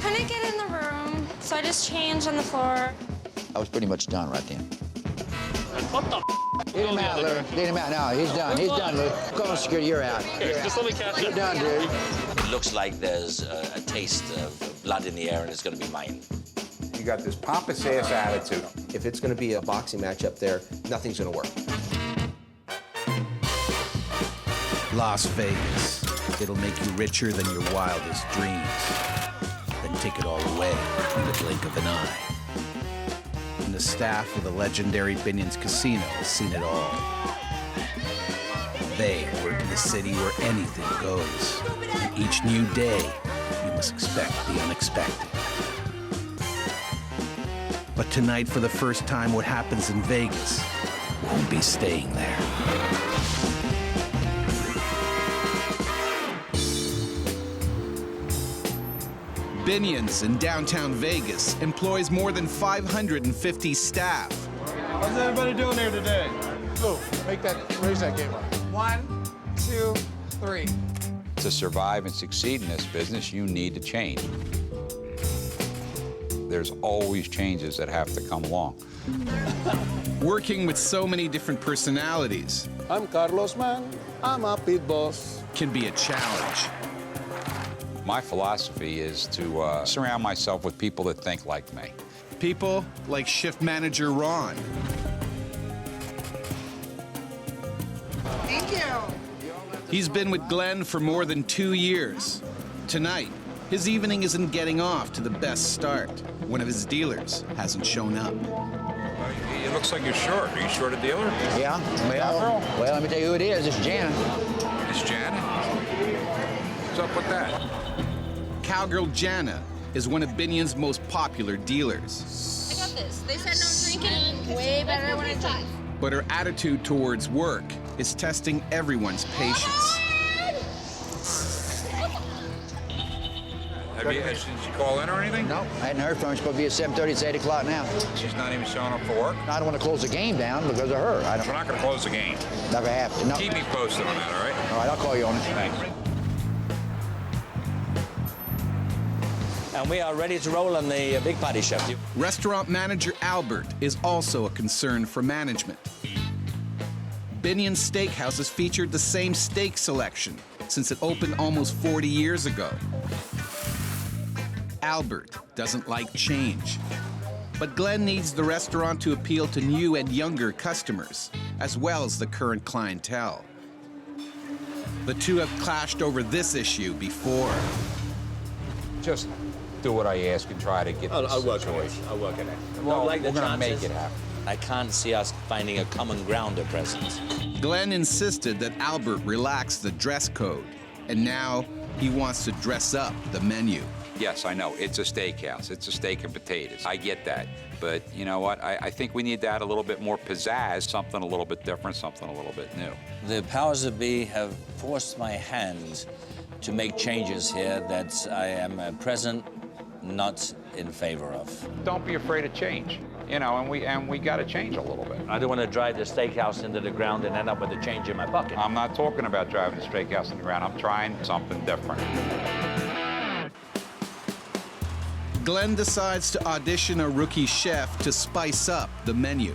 Couldn't get in the room, so I just changed on the floor. I was pretty much done right then. What the Get him out, Lou. Get him out now. He's done. He's done, Lou. Go on, security. You're out. Just let me catch You're it. done, dude. It looks like there's a taste of blood in the air, and it's going to be mine. You got this pompous-ass attitude. If it's going to be a boxing match up there, nothing's going to work. Las Vegas. It'll make you richer than your wildest dreams. Then take it all away in the blink of an eye. And the staff of the legendary Binion's Casino has seen it all. They work in the city where anything goes. And each new day, you must expect the unexpected. But tonight, for the first time, what happens in Vegas won't be staying there. Binion's in downtown Vegas employs more than 550 staff. How's everybody doing here today? Lou, raise that game up. 1, 2, 3. To survive and succeed in this business, you need to change. There's always changes that have to come along. Working with so many different personalities I'm Carlos, man. I'm a pit boss. can be a challenge. My philosophy is to surround myself with people that think like me. People like shift manager Ron. Thank you. He's been with Glenn for more than 2 years. Tonight, his evening isn't getting off to the best start. One of his dealers hasn't shown up. It looks like you're short. Are you short a dealer? Yeah. Well, let me tell you who it is. It's Jana. It's Jana? What's up with that? Cowgirl Jana is one of Binion's most popular dealers. I got this. They said no drinking. Way better when I drink. But her attitude towards work is testing everyone's patience. Did she call in or anything? No, I hadn't heard from her. She's supposed to be at 7:30. It's 8 o'clock now. She's not even showing up for work? I don't want to close the game down because of her. We're not going to close the game. Never have to. No. Keep me posted on that, all right? All right, I'll call you on it. Thanks. And we are ready to roll on the big party, chef. Restaurant manager Albert is also a concern for management. Binion Steakhouse has featured the same steak selection since it opened almost 40 years ago. Albert doesn't like change. But Glenn needs the restaurant to appeal to new and younger customers, as well as the current clientele. The two have clashed over this issue before. Just do what I ask and try to get this I'll work on it. situation. I'll work on it. Well, like the we're going to make chances. it happen. I can't see us finding a common ground at present. Glenn insisted that Albert relax the dress code, and now he wants to dress up the menu. Yes, I know. It's a steakhouse. It's a steak and potatoes. I get that. But you know what? I think we need to add a little bit more pizzazz, something a little bit different, something a little bit new. The powers that be have forced my hand to make changes here that I am at present not in favor of. Don't be afraid of change. You know, and we got to change a little bit. I don't want to drive the steakhouse into the ground and end up with a change in my pocket. I'm not talking about driving the steakhouse in the ground. I'm trying something different. Glenn decides to audition a rookie chef to spice up the menu.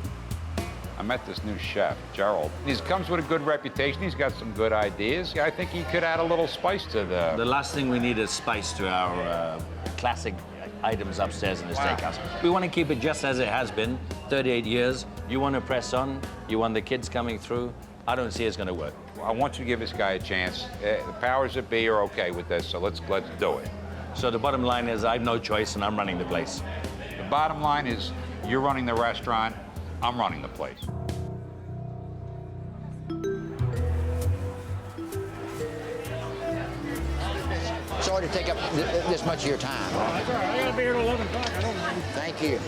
I met this new chef, Gerald. He comes with a good reputation. He's got some good ideas. I think he could add a little spice to the... The last thing we need is spice to our classic items upstairs in the steakhouse. We want to keep it just as it has been, 38 years. You want to press on, you want the kids coming through. I don't see it's going to work. I want you to give this guy a chance. The powers that be are okay with this, so let's do it. So the bottom line is I have no choice and I'm running the place. The bottom line is you're running the restaurant, I'm running the place. Sorry to take up this much of your time. That's all right. I gotta be here till 11 o'clock. I don't mind. Thank you.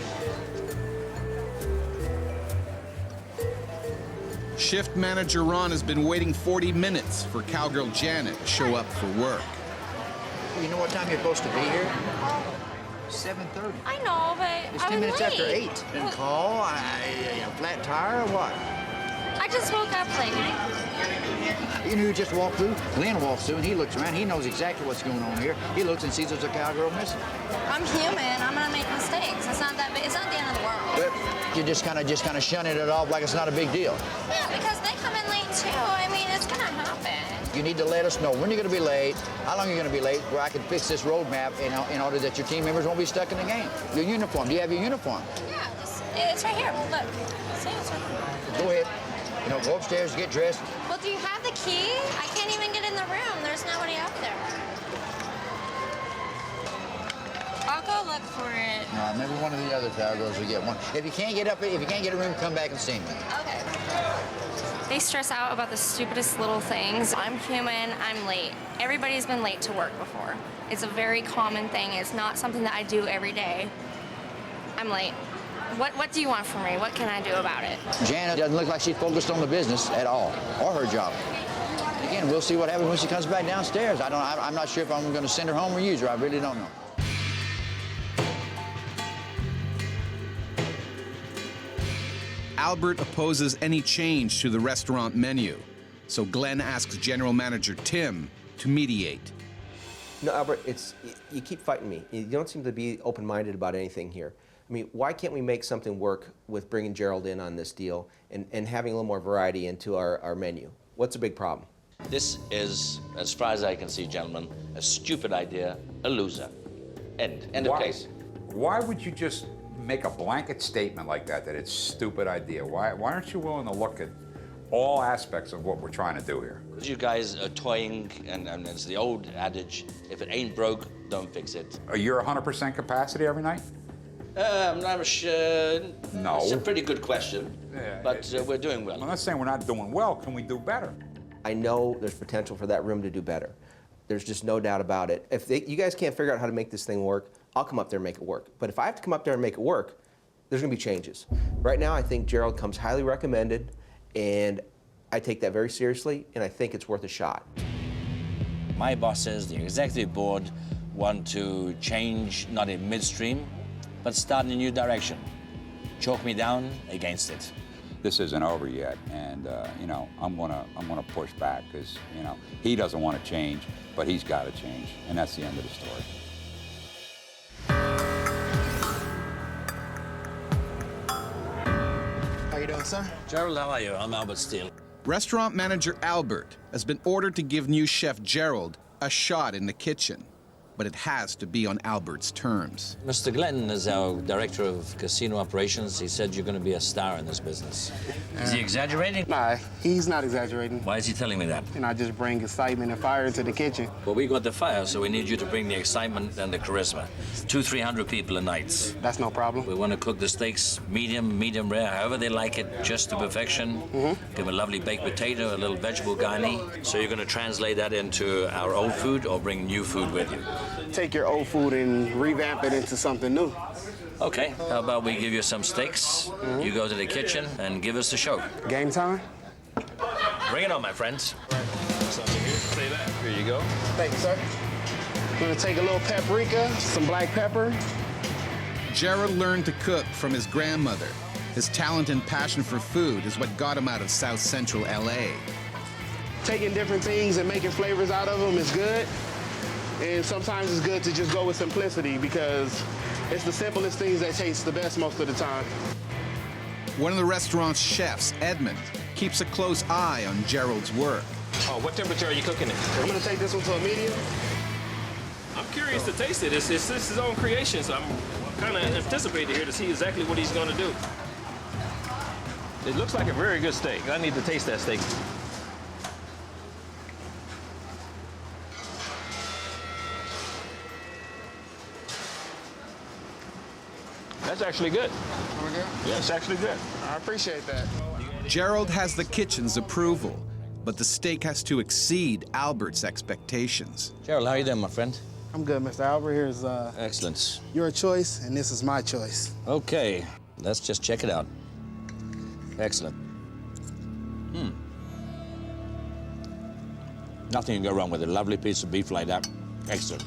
Shift manager Ron has been waiting 40 minutes for Cowgirl Jana to show up for work. You know what time you're supposed to be here? 7:30. I know, but It's I 10 was minutes late. after 8. Didn't call? A flat tire or what? I just woke up late. You know who just walked through? Glenn walks through and he looks around. He knows exactly what's going on here. He looks and sees there's a cowgirl missing. I'm human. I'm gonna make mistakes. It's not that big. It's not the end of the world. But you're just kind of shunning it off like it's not a big deal. Yeah, because they come in late too. I mean, it's gonna happen. You need to let us know when you're going to be late, how long you're going to be late, where I can fix this roadmap in order that your team members won't be stuck in the game. Your uniform. Do you have your uniform? Yeah, it's right here. Look. See, it's right here. Go ahead. You know, go upstairs, get dressed. Well, do you have the key? I can't even get in the room. There's nobody up there. I'll go look for it. No, maybe one of the other cowgirls will get one. If you can't get a room, come back and see me. Okay. They stress out about the stupidest little things. I'm human, I'm late. Everybody's been late to work before. It's a very common thing. It's not something that I do every day. I'm late. What do you want from me? What can I do about it? Jana doesn't look like she's focused on the business at all, or her job. Again, we'll see what happens when she comes back downstairs. I'm not sure if I'm going to send her home or use her. I really don't know. Albert opposes any change to the restaurant menu, so Glenn asks General Manager Tim to mediate. No, Albert, you keep fighting me. You don't seem to be open-minded about anything here. I mean, why can't we make something work with bringing Gerald in on this deal and having a little more variety into our menu? What's the big problem? This is, as far as I can see, gentlemen, a stupid idea, a loser. End of case. Why would you just make a blanket statement like that it's a stupid idea? Why aren't you willing to look at all aspects of what we're trying to do here? Because you guys are toying, and it's the old adage, if it ain't broke, don't fix it. Are you 100% capacity every night? I'm not sure. No. It's a pretty good question, Yeah, but we're doing well. I'm not saying we're not doing well. Can we do better? I know there's potential for that room to do better. There's just no doubt about it. If you guys can't figure out how to make this thing work, I'll come up there and make it work. But if I have to come up there and make it work, there's going to be changes. Right now, I think Gerald comes highly recommended, and I take that very seriously, and I think it's worth a shot. My bosses, the executive board, want to change, not in midstream, but start in a new direction. Choke me down against it. This isn't over yet, and you know, I'm gonna push back because you know he doesn't want to change, but he's got to change, and that's the end of the story. How you doing, son? Gerald, how are you? I'm Albert Steele. Restaurant manager Albert has been ordered to give new chef Gerald a shot in the kitchen, but it has to be on Albert's terms. Mr. Glenn is our director of casino operations. He said you're going to be a star in this business. Is he exaggerating? Nah, he's not exaggerating. Why is he telling me that? And I just bring excitement and fire into the kitchen. Well, we got the fire, so we need you to bring the excitement and the charisma. 200-300 people a night. That's no problem. We want to cook the steaks medium rare, however they like it, just to perfection. Give a lovely baked potato, a little vegetable garni. So you're going to translate that into our old food or bring new food with you? Take your old food and revamp it into something new. Okay, how about we give you some steaks, you go to the kitchen and give us the show. Game time? Bring it on, my friends. Say that. Here you go. Thank you, sir. I'm gonna take a little paprika, some black pepper. Gerald learned to cook from his grandmother. His talent and passion for food is what got him out of South Central LA. Taking different things and making flavors out of them is good. And sometimes it's good to just go with simplicity because it's the simplest things that taste the best most of the time. One of the restaurant's chefs, Edmund, keeps a close eye on Gerald's work. Oh, what temperature are you cooking it? I'm gonna take this one to a medium. I'm curious to taste it. It's his own creation, so I'm kind of anticipating here to see exactly what he's going to do. It looks like a very good steak. I need to taste that steak. That's actually good. Are we good? Yeah, it's actually good. I appreciate that. Gerald has the kitchen's approval, but the steak has to exceed Albert's expectations. Gerald, how are you doing, my friend? I'm good, Mr. Albert. Here's Excellent. your choice, and this is my choice. Okay, let's just check it out. Excellent. Nothing can go wrong with a lovely piece of beef like that. Excellent.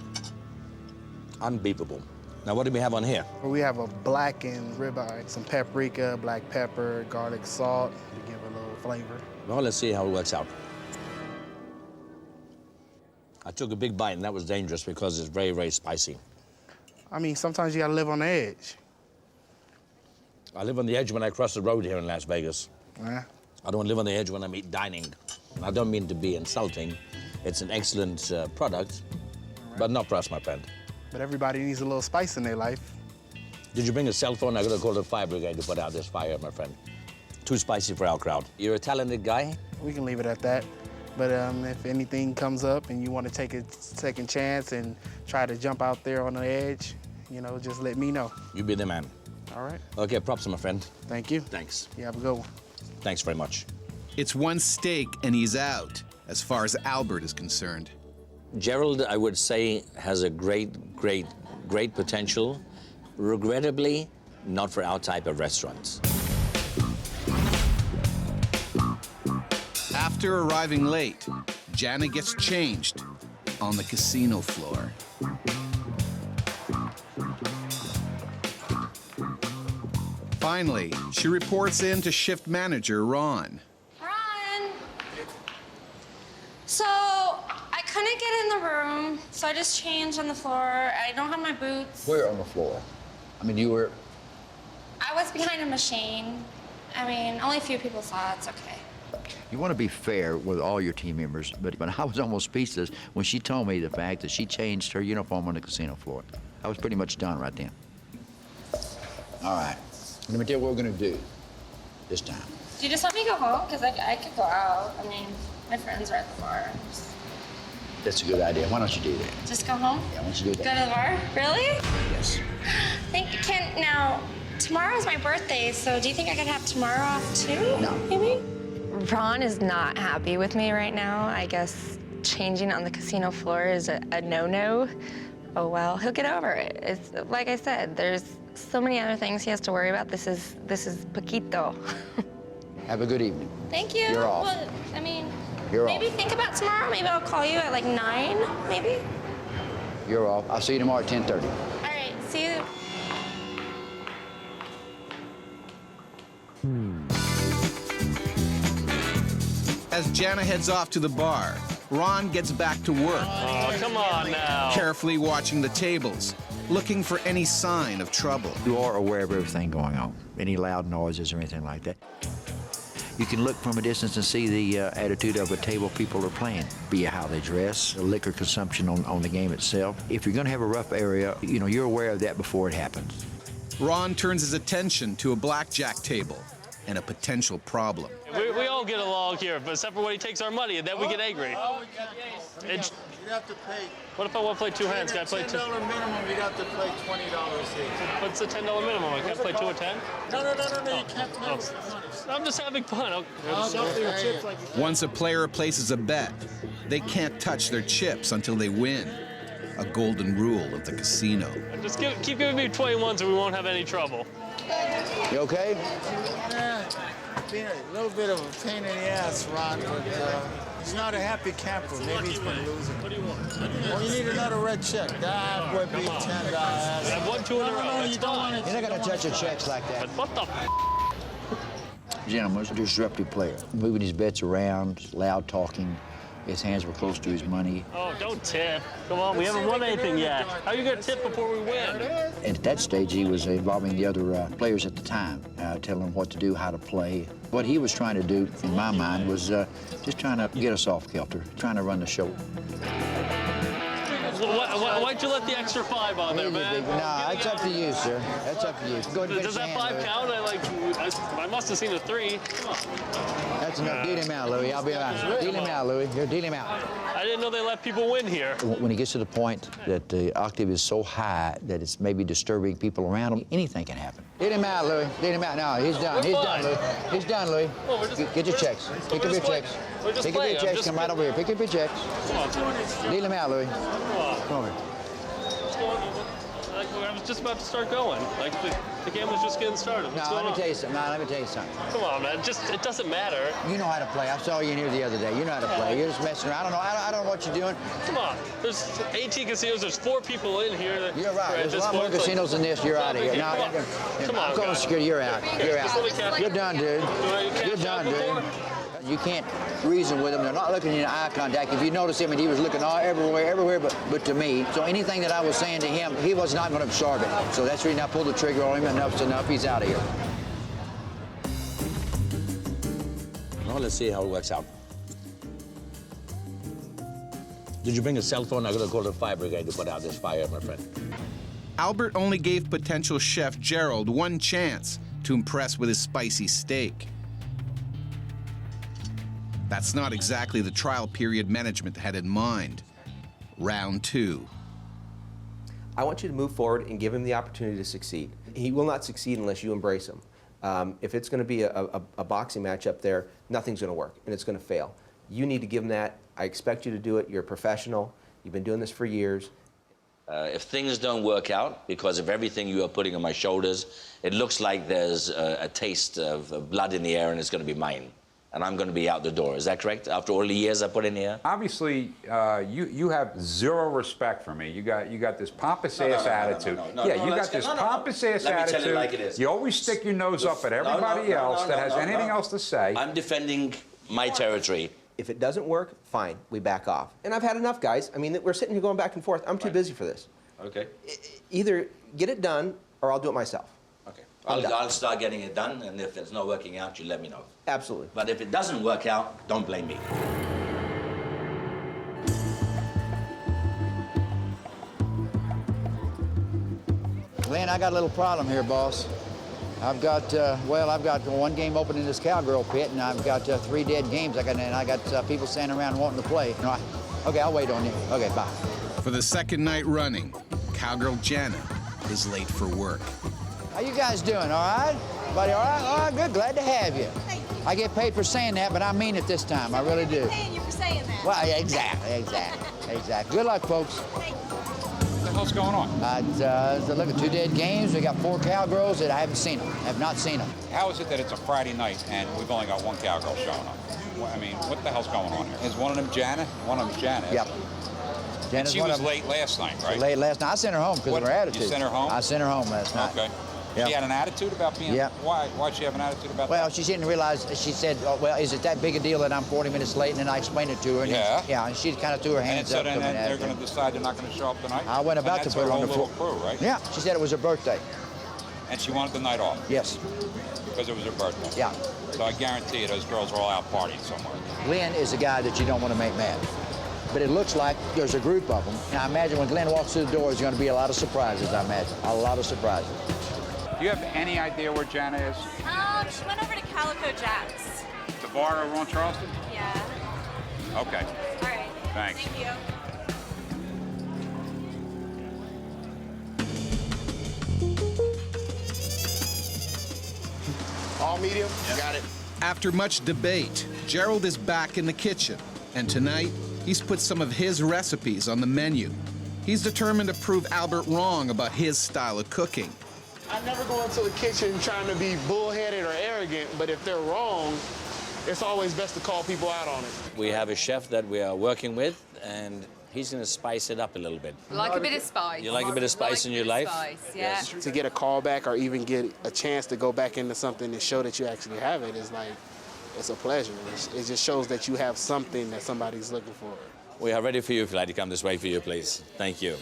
Unbeatable. Now, what do we have on here? We have a blackened ribeye, some paprika, black pepper, garlic salt to give a little flavor. Well, let's see how it works out. I took a big bite, and that was dangerous because it's very, very spicy. I mean, sometimes you gotta live on the edge. I live on the edge when I cross the road here in Las Vegas. Yeah. I don't live on the edge when I'm dining. I don't mean to be insulting. It's an excellent product, but not for us, my friend. But everybody needs a little spice in their life. Did you bring a cell phone? I gotta call the fire brigade to put out this fire, my friend. Too spicy for our crowd. You're a talented guy? We can leave it at that. But if anything comes up and you want to take a second chance and try to jump out there on the edge, you know, just let me know. You be the man. All right. Okay, props, my friend. Thank you. Thanks. You have a good one. Thanks very much. It's one steak and he's out, as far as Albert is concerned. Gerald, I would say, has a great potential. Regrettably, not for our type of restaurants. After arriving late, Jana gets changed on the casino floor. Finally, she reports in to shift manager Ron. Ron! So, I couldn't get in the room, so I just changed on the floor. I don't have my boots. Where on the floor? I mean, you were... I was behind a machine. I mean, only a few people saw it. It's okay. You want to be fair with all your team members, but I was almost speechless when she told me the fact that she changed her uniform on the casino floor. I was pretty much done right then. All right, let me tell you what we're going to do this time. Do you just let me go home? Because I could go out. I mean, my friends are at the bar. That's a good idea. Why don't you do that? Just go home? Yeah, why don't you do Go that? to the bar? Really? Yes. Now, tomorrow's my birthday, so do you think I could have tomorrow off too? No. Maybe? Ron is not happy with me right now. I guess changing on the casino floor is a no-no. Oh, well, he'll get over it. It's like I said, there's so many other things he has to worry about. This is poquito. Have a good evening. Thank you. You're off. Well, I mean, You're maybe off. think about tomorrow. Maybe I'll call you at like 9, maybe? You're off. I'll see you tomorrow at 10:30. All right, see you. As Jana heads off to the bar, Ron gets back to work. Oh, come on now. Carefully watching the tables, looking for any sign of trouble. You are aware of everything going on, any loud noises or anything like that. You can look from a distance and see the attitude of a table people are playing, be it how they dress, the liquor consumption on the game itself. If you're going to have a rough area, you know, you're aware of that before it happens. Ron turns his attention to a blackjack table and a potential problem. We all get along here, but except for when he takes our money, and then we get angry. You'd have to pay. What if I want to play two hands? Can I play two? $10 minimum, you'd have to play $20 each. What's the $10 minimum? I can't play 2 or 10? No, you can't play with money. I'm just having fun. Once a player places a bet, they can't touch their chips until they win. A golden rule of the casino. Just keep giving me 21s and we won't have any trouble. You okay? Yeah, been a little bit of a pain in the ass, Ron, but he's not a happy camper. Maybe he's been losing. What do you want? Well, you need another red check. That would be $10. I've won 2 in a row. No, you don't want to. You're not going to touch your checks like that. What the Gentleman's a disruptive player, moving his bets around, loud talking. His hands were close to his money. Oh, don't tip. Come on, we haven't won anything yet. How are you going to tip before we win? And at that stage, he was involving the other players at the time, telling them what to do, how to play. What he was trying to do, in my mind, was just trying to get us off kilter, trying to run the show. Why'd you let the extra 5 on there, man? No, it's up to you, sir. That's up to you. Go ahead and Does that 5 count? I must have seen a 3. Come on. That's enough. Deal him out, Louis. I'll be honest. Deal him out, Louis. Here, deal him out. I didn't know they let people win here. When he gets to the point that the octave is so high that it's maybe disturbing people around him, anything can happen. Deal him out, Louis. Deal him out. No, he's done. He's done, Louis. He's done, Louis. Get your checks. Pick up your checks. Pick up your checks. Come right over here. Pick up your checks. Deal him out, Louis. Come over. What's going on? just about to start going. Like the game was just getting started. What's No, going let me on? tell you something. No, let me tell you something. Come on, man. It doesn't matter. You know how to play. I saw you in here the other day. You know how to play. You're just messing around. I don't know what you're doing. Come on. There's 18 casinos. There's 4 people in here. You're right. At There's a this lot more point. It's like, casinos than this. You're out of here. Come on. Come on, I'm calling guys. security. You're out. You're Just let me out. catch- You're done, dude. You're done, dude. You can't reason with them. They're not looking in your eye contact. If you notice him, and he was looking all everywhere but to me. So anything that I was saying to him, he was not going to absorb it. So that's the reason I pulled the trigger on him. Enough's enough. He's out of here. Well, let's see how it works out. Did you bring a cell phone? I'm going to call the fire brigade to put out this fire, my friend. Albert only gave potential chef Gerald one chance to impress with his spicy steak. That's not exactly the trial period management had in mind. Round 2. I want you to move forward and give him the opportunity to succeed. He will not succeed unless you embrace him. If it's going to be a boxing match up there, nothing's going to work, and it's going to fail. You need to give him that. I expect you to do it. You're a professional. You've been doing this for years. If things don't work out because of everything you are putting on my shoulders, it looks like there's a taste of blood in the air and it's going to be mine. And I'm going to be out the door. Is that correct? After all the years I put in here? Obviously, you have zero respect for me. You got this pompous-ass attitude. Yeah, you got this pompous-ass attitude. Let me tell you like it is. You always stick your nose up at everybody else that has anything else to say. I'm defending my territory. If it doesn't work, fine, we back off. And I've had enough, guys. I mean, we're sitting here going back and forth. I'm too busy for this. Okay. Either get it done, or I'll do it myself. Okay. I'll start getting it done, and if it's not working out, you let me know. Absolutely. But if it doesn't work out, don't blame me. Glenn, I got a little problem here, boss. I've got one game open in this Cowgirl pit, and I've got 3 dead games. I got people standing around wanting to play. No, okay, I'll wait on you. Okay, bye. For the second night running, Cowgirl Jana is late for work. How you guys doing, all right? Everybody all right? All right, good, glad to have you. Thank you. I get paid for saying that, but I mean it this time, I really do. I'm paying you for saying that. Well, yeah, exactly. Good luck, folks. Thank you. What the hell's going on? Look at 2 dead games. We got 4 Cowgirls that I haven't seen them. Have not seen them. How is it that it's a Friday night and we've only got 1 cowgirl showing up? I mean, what the hell's going on here? Is one of them Jana? One of them's Jana. Yep. And she was late last night, right? Late last night. I sent her home because of her attitude. You sent her home? I sent her home last night. Okay. Yep. She had an attitude about being... Yep. Why'd she have an attitude about Well, that? she didn't realize, she said, oh, well, is it that big a deal that I'm 40 minutes late? And then I explained it to her. And Yeah. and she kind of threw her hands And so up. then to me. they're going to decide they're not going to show up tonight? I went about to put her on the floor. floor. Crew, right? Yeah, she said it was her birthday. And she wanted the night off? Yes. Because it was her birthday? Yeah. So I guarantee you those girls are all out partying somewhere. Glenn is a guy that you don't want to make mad. But it looks like there's a group of them. And I imagine when Glenn walks through the door, there's going to be a lot of surprises, I imagine. A lot of surprises. Do you have any idea where Jana is? She went over to Calico Jack's. The bar over on Charleston? Yeah. Okay. All right. Thanks. Thank you. All medium? Got it. After much debate, Gerald is back in the kitchen, and tonight, he's put some of his recipes on the menu. He's determined to prove Albert wrong about his style of cooking. I never go into the kitchen trying to be bullheaded or arrogant, but if they're wrong, it's always best to call people out on it. We have a chef that we are working with, and he's going to spice it up a little bit. Like a bit of spice. You like a bit of spice in your life? Spice, yeah. To get a call back or even get a chance to go back into something and show that you actually have it is like, it's a pleasure. It just shows that you have something that somebody's looking for. We are ready for you if you'd like to come this way for you, please. Thank you.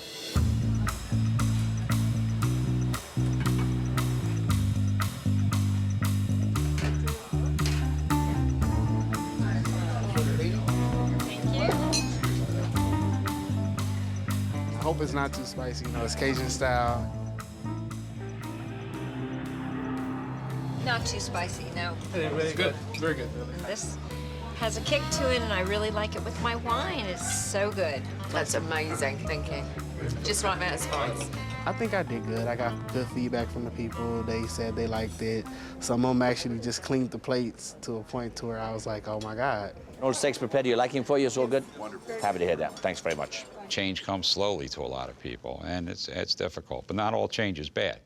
I hope it's not too spicy. You know, it's Cajun style. Not too spicy, no. Really good. Very good. This has a kick to it, and I really like it with my wine. It's so good. That's amazing. Thank you. Just right amount of spice. I think I did good. I got good feedback from the people. They said they liked it. Some of them actually just cleaned the plates to a point to where I was like, oh my God. All steaks prepared. You liking for you? It's all good? Wonderful. Happy to hear that. Thanks very much. Change comes slowly to a lot of people, and it's difficult, but not all change is bad.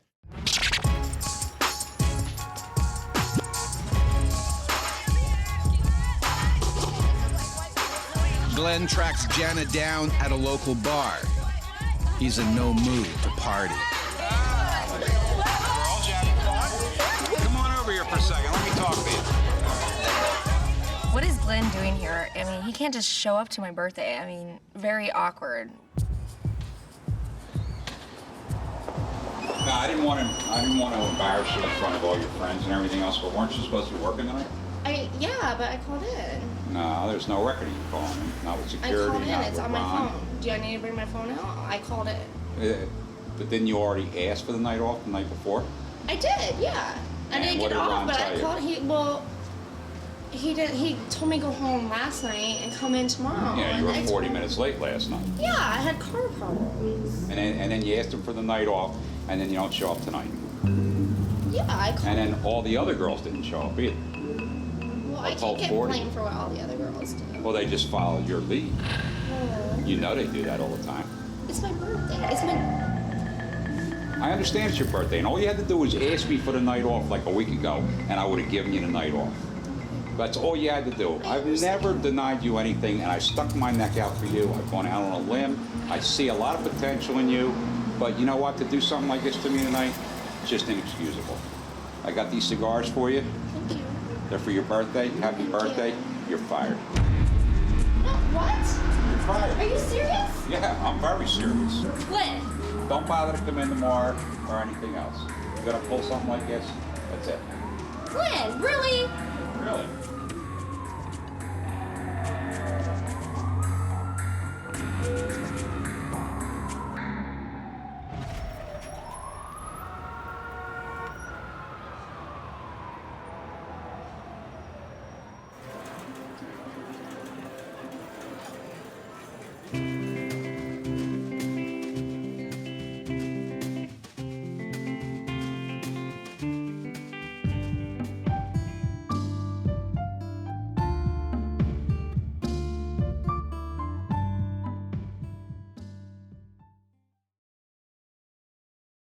Glenn tracks Jana down at a local bar. He's in no mood to party. Come on over here for a second. Let me talk to you. What is Glenn doing here? I mean, he can't just show up to my birthday. I mean, very awkward. No, I didn't want to embarrass you in front of all your friends and everything else, but weren't you supposed to be working tonight? Yeah, but I called in. No, there's no record of you calling me. Not with I security, called in. not It's with on my Ron. phone. Do I need to bring my phone out? I called it. But didn't you already ask for the night off the night before? I did, yeah. I And didn't what get did off, Ron but tell I you? called. He told me to go home last night and come in tomorrow. Yeah, you were and I 40 told- minutes late last night. Yeah, I had car problems. And then you asked him for the night off, and then you don't show up tonight. Yeah, I called. And then all the other girls didn't show up either. Well, I told can't get 40. blamed for what all the other girls do. Well, they just followed your lead. Oh, You know they do that all the time. it's my birthday. It's my. I understand it's your birthday, and all you had to do was ask me for the night off like a week ago, and I would have given you the night off. That's all you had to do. I've never denied you anything, and I stuck my neck out for you. I've gone out on a limb. I see a lot of potential in you, but you know what? To do something like this to me tonight, it's just inexcusable. I got these cigars for you. Thank you. They're for your birthday. Happy birthday. You're fired. No, what? You're fired. Are you serious? Yeah, I'm very serious. Glenn. Don't bother to come in tomorrow or anything else. You gotta pull something like this, that's it. Glenn, really? Really?